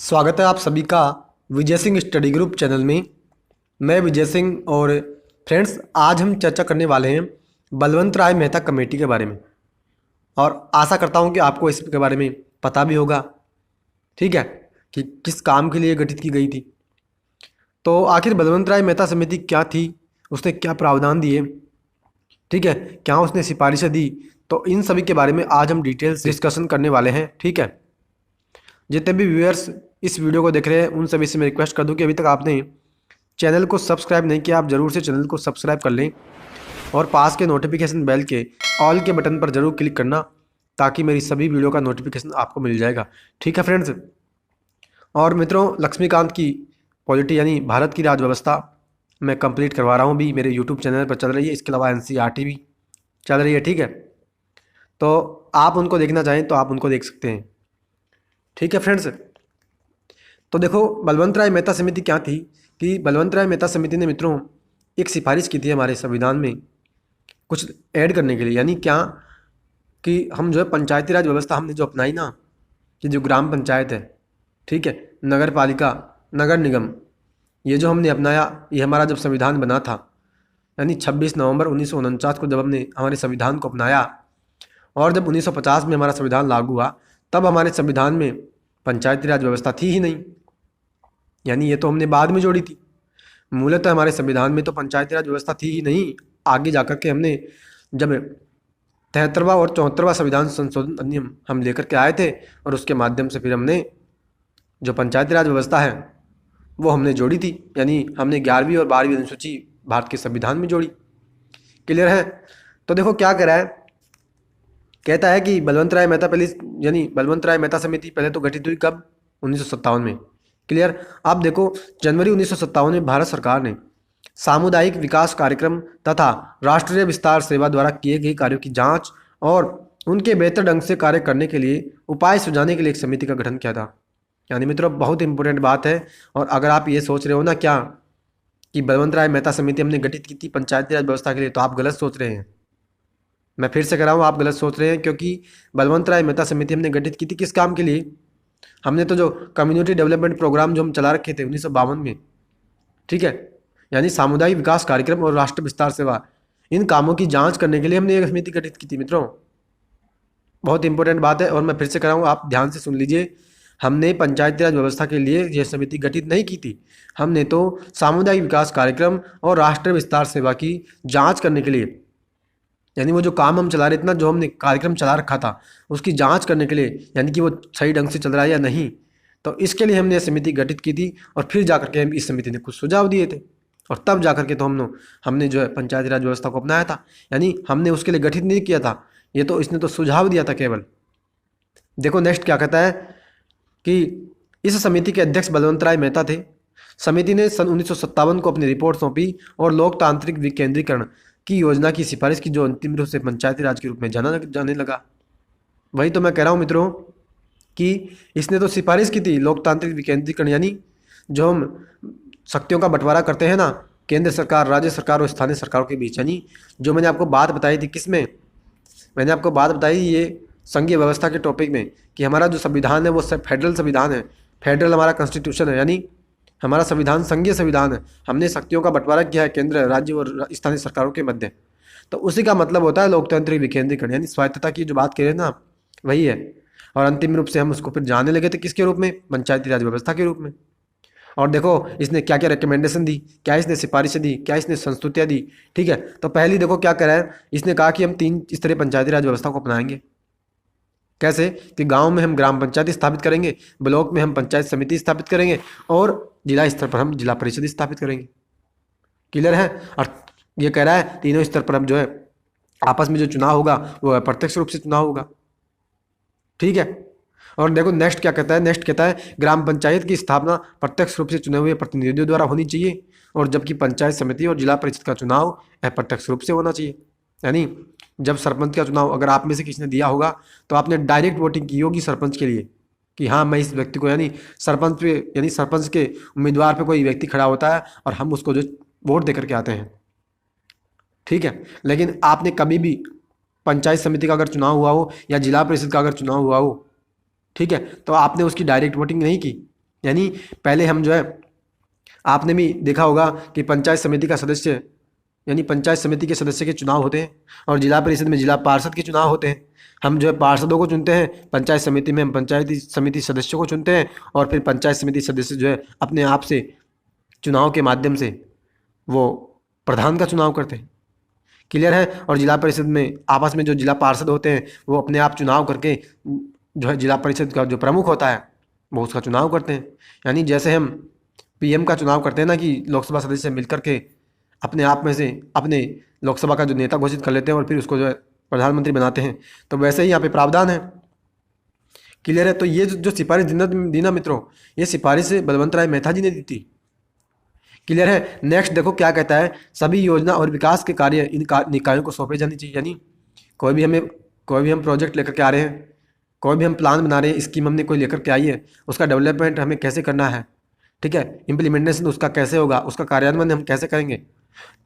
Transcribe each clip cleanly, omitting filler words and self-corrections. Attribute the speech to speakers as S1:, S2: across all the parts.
S1: स्वागत है आप सभी का Vijay Singh study group channel में। मैं विजय सिंह और फ्रेंड्स आज हम चर्चा करने वाले हैं बलवंत राय मेहता कमेटी के बारे में और आशा करता हूं कि आपको इसके बारे में पता भी होगा। ठीक है, कि किस काम के लिए गठित की गई थी। तो आखिर बलवंत राय मेहता समिति क्या थी, उसने क्या प्रावधान दिए, ठीक है, क्या उसने सिफारिशें दी, तो इन सभी के बारे में आज हम डिटेल से डिस्कशन करने वाले हैं। ठीक है, जितने भी व्यूअर्स इस वीडियो को देख रहे हैं उन सभी से मैं रिक्वेस्ट कर दूं कि अभी तक आपने चैनल को सब्सक्राइब नहीं किया, आप ज़रूर से चैनल को सब्सक्राइब कर लें और पास के नोटिफिकेशन बेल के ऑल के बटन पर ज़रूर क्लिक करना ताकि मेरी सभी वीडियो का नोटिफिकेशन आपको मिल जाएगा। ठीक है फ्रेंड्स, और मित्रों, लक्ष्मीकांत की पॉलिटी यानी भारत की राजव्यवस्था मैं कंप्लीट करवा रहा हूँ, भी मेरे यूट्यूब चैनल पर चल रही है। इसके अलावा एनसीईआरटी भी चल रही है। ठीक है, तो आप उनको देखना चाहें तो आप उनको देख सकते हैं। ठीक है फ्रेंड्स, तो देखो बलवंत राय मेहता समिति क्या थी कि बलवंत राय मेहता समिति ने मित्रों एक सिफारिश की थी हमारे संविधान में कुछ ऐड करने के लिए। यानी क्या कि हम जो है पंचायती राज व्यवस्था हमने जो अपनाई ना, कि जो ग्राम पंचायत है, ठीक है, नगर पालिका, नगर निगम, ये जो हमने अपनाया, ये हमारा जब संविधान बना था यानी 26 नवंबर 1949 को जब हमने हमारे संविधान को अपनाया और जब 1950 में हमारा संविधान लागू हुआ तब हमारे संविधान में पंचायती राज व्यवस्था थी ही नहीं। यानी ये तो हमने बाद में जोड़ी थी। मूलतः हमारे संविधान में तो पंचायती राज व्यवस्था थी ही नहीं। आगे जाकर के हमने जब 73वां और 74वां संविधान संशोधन अधिनियम हम लेकर के आए थे और उसके माध्यम से फिर हमने जो पंचायती राज व्यवस्था है वो हमने जोड़ी थी। यानी हमने 11वीं और 12वीं अनुसूची भारत के संविधान में जोड़ी। क्लियर है? तो देखो क्या कह रहा है, कहता है कि बलवंत राय मेहता पहले यानी बलवंत राय मेहता समिति पहले तो गठित हुई कब? 1957 में। क्लियर? आप देखो जनवरी 1957 में भारत सरकार ने सामुदायिक विकास कार्यक्रम तथा राष्ट्रीय विस्तार सेवा द्वारा किए गए कार्यों की जांच और उनके बेहतर ढंग से कार्य करने के लिए उपाय सुझाने के लिए एक समिति का गठन किया था। यानी मित्रों बहुत इंपॉर्टेंट बात है। और अगर आप ये सोच रहे हो ना क्या कि बलवंत राय मेहता समिति हमने गठित की थी पंचायती राज व्यवस्था के लिए, तो आप गलत सोच रहे हैं। मैं फिर से कह रहा हूँ, आप गलत सोच रहे हैं, क्योंकि बलवंत राय मेहता समिति हमने गठित की थी किस काम के लिए? हमने तो जो कम्युनिटी डेवलपमेंट प्रोग्राम जो हम चला रखे थे 1952 में, ठीक है, यानी सामुदायिक विकास कार्यक्रम और राष्ट्र विस्तार सेवा, इन कामों की जांच करने के लिए हमने एक समिति गठित की थी मित्रों। बहुत इंपॉर्टेंट बात है और मैं फिर से कह रहा हूँ, आप ध्यान से सुन लीजिए। हमने पंचायती राज व्यवस्था के लिए यह समिति गठित नहीं की थी, हमने तो सामुदायिक विकास कार्यक्रम और राष्ट्रीय विस्तार सेवा की जांच करने के लिए, यानी वो जो काम हम चला रहे थे ना, जो हमने कार्यक्रम चला रखा था उसकी जांच करने के लिए, यानी कि वो सही ढंग से चल रहा है या नहीं, तो इसके लिए हमने समिति गठित की थी। और फिर जाकर के हम इस समिति ने कुछ सुझाव दिए थे और तब जाकर के तो हमने जो है पंचायती राज व्यवस्था को अपनाया था। यानी हमने उसके लिए गठित नहीं किया था, ये तो इसने तो सुझाव दिया था केवल। देखो नेक्स्ट क्या कहता है कि इस समिति के अध्यक्ष बलवंत राय मेहता थे। समिति ने सन 1957 को अपनी रिपोर्ट सौंपी और लोकतांत्रिक विकेंद्रीकरण की योजना की सिफारिश की, जो अंतिम रूप से पंचायती राज के रूप में जाने लगा। वही तो मैं कह रहा हूँ मित्रों कि इसने तो सिफारिश की थी लोकतांत्रिक विकेंद्रीकरण, यानी जो हम शक्तियों का बंटवारा करते हैं ना, केंद्र सरकार, राज्य सरकार और स्थानीय सरकारों के बीच। यानी जो मैंने आपको बात बताई थी किसमें, मैंने आपको बात बताई ये संघीय व्यवस्था के टॉपिक में, कि हमारा जो संविधान है वो फेडरल संविधान है, फेडरल हमारा कॉन्स्टिट्यूशन है, यानी हमारा संविधान संघीय संविधान है। हमने शक्तियों का बंटवारा किया है केंद्र, राज्य और स्थानीय सरकारों के मध्य। तो उसी का मतलब होता है लोकतांत्रिक विकेंद्रीकरण, यानी स्वायत्तता की जो बात कह रहे हैं ना, वही है। और अंतिम रूप से हम उसको फिर जाने लगे थे किसके रूप में? पंचायती राज व्यवस्था के रूप में। और देखो इसने क्या क्या रिकमेंडेशन दी, क्या इसने सिफारिशें दी, क्या इसने संस्तुतियाँ दी। ठीक है, तो पहली देखो क्या करा है, इसने कहा कि हम 3 स्तरीय पंचायती राज व्यवस्था को अपनाएंगे। कैसे? कि गांव में हम ग्राम पंचायत स्थापित करेंगे, ब्लॉक में हम पंचायत समिति स्थापित करेंगे और जिला स्तर पर हम जिला परिषद स्थापित करेंगे। क्लियर है? और ये कह रहा है तीनों स्तर पर हम जो है आपस में जो चुनाव होगा वो प्रत्यक्ष रूप से चुनाव होगा। ठीक है, और देखो नेक्स्ट क्या कहता है, नेक्स्ट कहता है ग्राम पंचायत की स्थापना प्रत्यक्ष रूप से चुने हुए प्रतिनिधियों द्वारा होनी चाहिए, और जबकि पंचायत समिति और जिला परिषद का चुनाव अप्रत्यक्ष रूप से होना चाहिए। यानी जब सरपंच का चुनाव अगर आप में से किसी ने दिया होगा तो आपने डायरेक्ट वोटिंग की होगी सरपंच के लिए, कि हाँ मैं इस व्यक्ति को, यानी सरपंच पे, यानी सरपंच के उम्मीदवार पे कोई व्यक्ति खड़ा होता है और हम उसको जो वोट दे करके आते हैं। ठीक है, लेकिन आपने कभी भी पंचायत समिति का अगर चुनाव हुआ हो या जिला परिषद का अगर चुनाव हुआ हो, ठीक है, तो आपने उसकी डायरेक्ट वोटिंग नहीं की, यानी पहले हम जो है, आपने भी देखा होगा कि पंचायत समिति का सदस्य यानी पंचायत समिति के सदस्य के चुनाव होते हैं और जिला परिषद में जिला पार्षद के चुनाव होते हैं। हम जो है पार्षदों को चुनते हैं, पंचायत समिति में हम पंचायती समिति सदस्यों को चुनते हैं और फिर पंचायत समिति सदस्य जो है अपने आप से चुनाव के माध्यम से वो प्रधान का चुनाव करते हैं। क्लियर है। और जिला परिषद में आपस में जो जिला पार्षद होते हैं वो अपने आप चुनाव करके जो है जिला परिषद का जो प्रमुख होता है वो उसका चुनाव करते हैं। यानी जैसे हम पीएम का चुनाव करते हैं ना, कि लोकसभा सदस्य मिलकर के अपने आप में से अपने लोकसभा का जो नेता घोषित कर लेते हैं और फिर उसको जो है प्रधानमंत्री बनाते हैं, तो वैसे ही यहाँ पे प्रावधान है। क्लियर है। तो ये जो सिफारिश दीना मित्रों, ये सिफारिश बलवंत राय मेहता जी ने दी थी। क्लियर है। नेक्स्ट देखो क्या कहता है, सभी योजना और विकास के कार्य इन निकायों को सौंपे जाने चाहिए। यानी कोई भी हम प्रोजेक्ट लेकर के आ रहे हैं, कोई भी हम प्लान बना रहे हैं, स्कीम हमने कोई लेकर के आई है, उसका डेवलपमेंट हमें कैसे करना है, ठीक है, इम्प्लीमेंटेशन उसका कैसे होगा, उसका कार्यान्वयन हम कैसे करेंगे,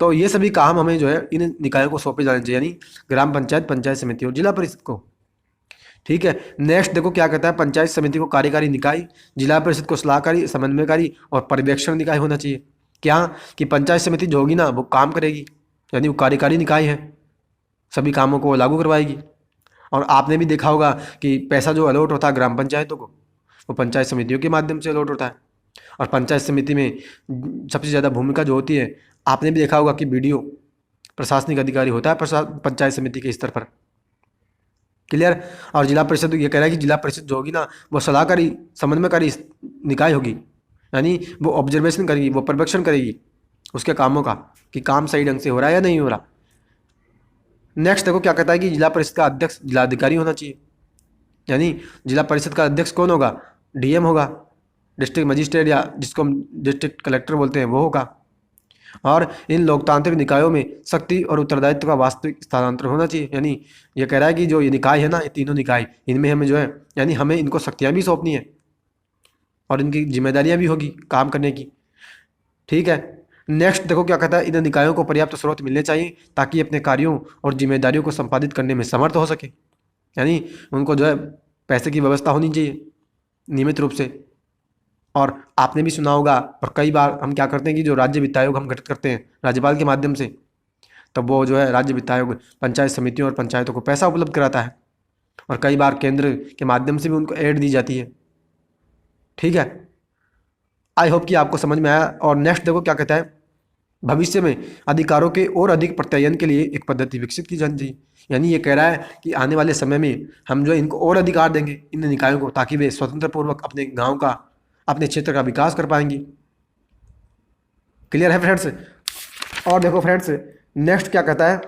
S1: तो ये सभी काम हमें जो है इन निकायों को सौंपे जाने चाहिए। यानी ग्राम पंचायत, पंचायत समिति और जिला परिषद को। ठीक है। नेक्स्ट देखो क्या कहता है, पंचायत समिति को कार्यकारी निकाय, जिला परिषद को सलाहकारी, समन्वयकारी और पर्यवेक्षण निकाय होना चाहिए। क्या कि पंचायत समिति जो होगी ना वो काम करेगी, यानी वो कार्यकारी निकाय है, सभी कामों को लागू करवाएगी। और आपने भी देखा होगा कि पैसा जो अलॉट होता है ग्राम पंचायतों को, वो पंचायत समितियों के माध्यम से अलॉट होता है। और पंचायत समिति में सबसे ज़्यादा भूमिका जो होती है, आपने भी देखा होगा कि बीडीओ प्रशासनिक अधिकारी होता है पंचायत समिति के स्तर पर। क्लियर। और जिला परिषद ये कह रहा है कि जिला परिषद जो होगी ना वो सलाहकारी, समन्वयकारी निकाय होगी, यानी वो ऑब्जर्वेशन करेगी, वो पर्यवेक्षण करेगी उसके कामों का कि काम सही ढंग से हो रहा है या नहीं हो रहा। नेक्स्ट देखो क्या कहता है कि जिला परिषद का अध्यक्ष जिलाधिकारी होना चाहिए। यानी जिला परिषद का अध्यक्ष कौन होगा, डीएम होगा, डिस्ट्रिक्ट मजिस्ट्रेट या जिसको हम डिस्ट्रिक्ट कलेक्टर बोलते हैं वो होगा। और इन लोकतांत्रिक निकायों में शक्ति और उत्तरदायित्व का वास्तविक स्थानांतरण होना चाहिए। यानी ये कह रहा है कि जो ये निकाय है ना, ये तीनों निकाय, इनमें हमें जो है यानी हमें इनको शक्तियाँ भी सौंपनी है और इनकी जिम्मेदारियां भी होगी काम करने की। ठीक है। नेक्स्ट देखो क्या कहता है, इन निकायों को पर्याप्त स्रोत मिलने चाहिए ताकि अपने कार्यों और जिम्मेदारियों को संपादित करने में समर्थ हो सके। यानी उनको जो है पैसे की व्यवस्था होनी चाहिए नियमित रूप से। और आपने भी सुना होगा, और कई बार हम क्या करते हैं कि जो राज्य वित्त आयोग हम गठित करते हैं राज्यपाल के माध्यम से, तब वो जो है राज्य वित्त आयोग पंचायत समितियों और पंचायतों को पैसा उपलब्ध कराता है और कई बार केंद्र के माध्यम से भी उनको एड दी जाती है। ठीक है। आई होप कि आपको समझ में आया। और नेक्स्ट देखो क्या कहता है, भविष्य में अधिकारों के और अधिक प्रत्ययन के लिए एक पद्धति विकसित की जानी चाहिए। यानी ये कह रहा है कि आने वाले समय में हम जो है इनको और अधिकार देंगे इन निकायों को, ताकि वे स्वतंत्र पूर्वक अपने गांव का, अपने क्षेत्र का विकास कर पाएंगी। क्लियर है फ्रेंड्स। और देखो फ्रेंड्स नेक्स्ट क्या कहता है,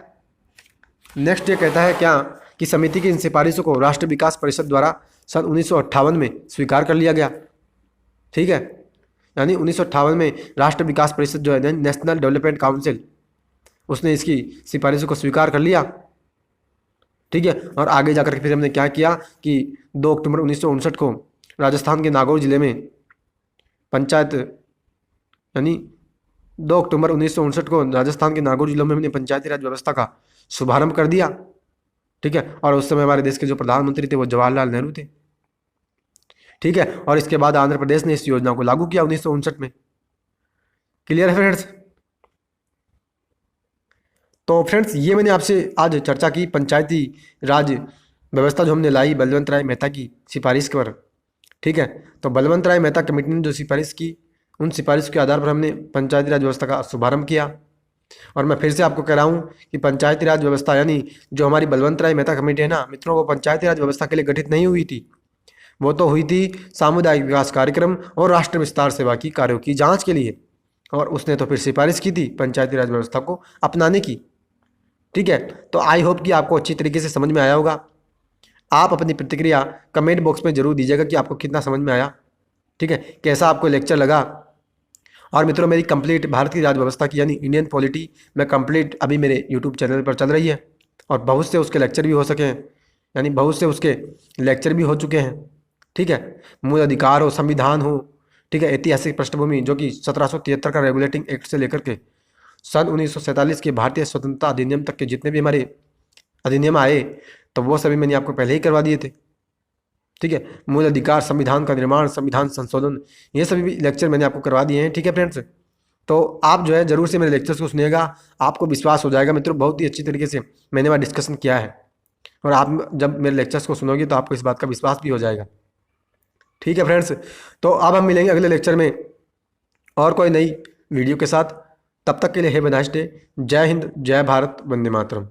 S1: नेक्स्ट ये कहता है क्या कि समिति की इन सिफारिशों को राष्ट्रीय विकास परिषद द्वारा सन 1958 में स्वीकार कर लिया गया। ठीक है। यानी 1958 में राष्ट्रीय विकास परिषद जो है नेशनल डेवलपमेंट काउंसिल, उसने इसकी सिफारिशों को स्वीकार कर लिया। ठीक है। और आगे जाकर के फिर हमने क्या किया कि 2 अक्टूबर 1959 को राजस्थान के नागौर जिले में पंचायत, यानी 2 अक्टूबर 1959 को राजस्थान के नागौर जिले में हमने पंचायती राज व्यवस्था का शुभारंभ कर दिया। ठीक है। और उस समय हमारे देश के जो प्रधानमंत्री थे वो जवाहरलाल नेहरू थे। ठीक है। और इसके बाद आंध्र प्रदेश ने इस योजना को लागू किया 1959 में। क्लियर है फ्रेंड्स। तो फ्रेंड्स ये मैंने आपसे आज चर्चा की पंचायती राज व्यवस्था जो हमने लाई बलवंत राय मेहता की सिफारिश पर। ठीक है। तो बलवंत राय मेहता कमेटी ने जो सिफारिश की, उन सिफारिश के आधार पर हमने पंचायती राज व्यवस्था का शुभारंभ किया। और मैं फिर से आपको कह रहा हूँ कि पंचायती राज व्यवस्था यानी जो हमारी बलवंत राय मेहता कमेटी है ना मित्रों, वो पंचायती राज व्यवस्था के लिए गठित नहीं हुई थी, वो तो हुई थी सामुदायिक विकास कार्यक्रम और राष्ट्र विस्तार सेवा की कार्यों की जांच के लिए। और उसने तो फिर सिफारिश की थी पंचायती राज व्यवस्था को अपनाने की। ठीक है। तो आई होप कि आपको अच्छी तरीके से समझ में आया होगा। आप अपनी प्रतिक्रिया कमेंट बॉक्स में जरूर दीजिएगा कि आपको कितना समझ में आया। ठीक है, कैसा आपको लेक्चर लगा। और मित्रों मेरी कंप्लीट भारत की राज व्यवस्था की यानी इंडियन पॉलिटी में कंप्लीट अभी मेरे यूट्यूब चैनल पर चल रही है और बहुत से उसके लेक्चर भी हो सके हैं, यानी बहुत से उसके लेक्चर भी हो चुके हैं। ठीक है। मूल अधिकार हो, संविधान हो, ठीक है, ऐतिहासिक पृष्ठभूमि जो कि 1773 का रेगुलेटिंग एक्ट से लेकर के सन 1947 के भारतीय स्वतंत्रता अधिनियम तक के जितने भी हमारे अधिनियम आए तो वो सभी मैंने आपको पहले ही करवा दिए थे। ठीक है। मूल अधिकार, संविधान का निर्माण, संविधान संशोधन, ये सभी भी लेक्चर मैंने आपको करवा दिए हैं। ठीक है फ्रेंड्स, तो आप जो है ज़रूर से मेरे लेक्चर्स को सुनिएगा, आपको विश्वास हो जाएगा मित्रों, बहुत ही अच्छी तरीके से मैंने वहाँ डिस्कशन किया है। और आप जब मेरे लेक्चर्स को सुनोगे तो आपको इस बात का विश्वास भी हो जाएगा। ठीक है फ्रेंड्स, तो अब हम मिलेंगे अगले लेक्चर में और कोई नई वीडियो के साथ। तब तक के लिए हैव अ नाइस डे। जय हिंद, जय भारत, वंदे मातरम।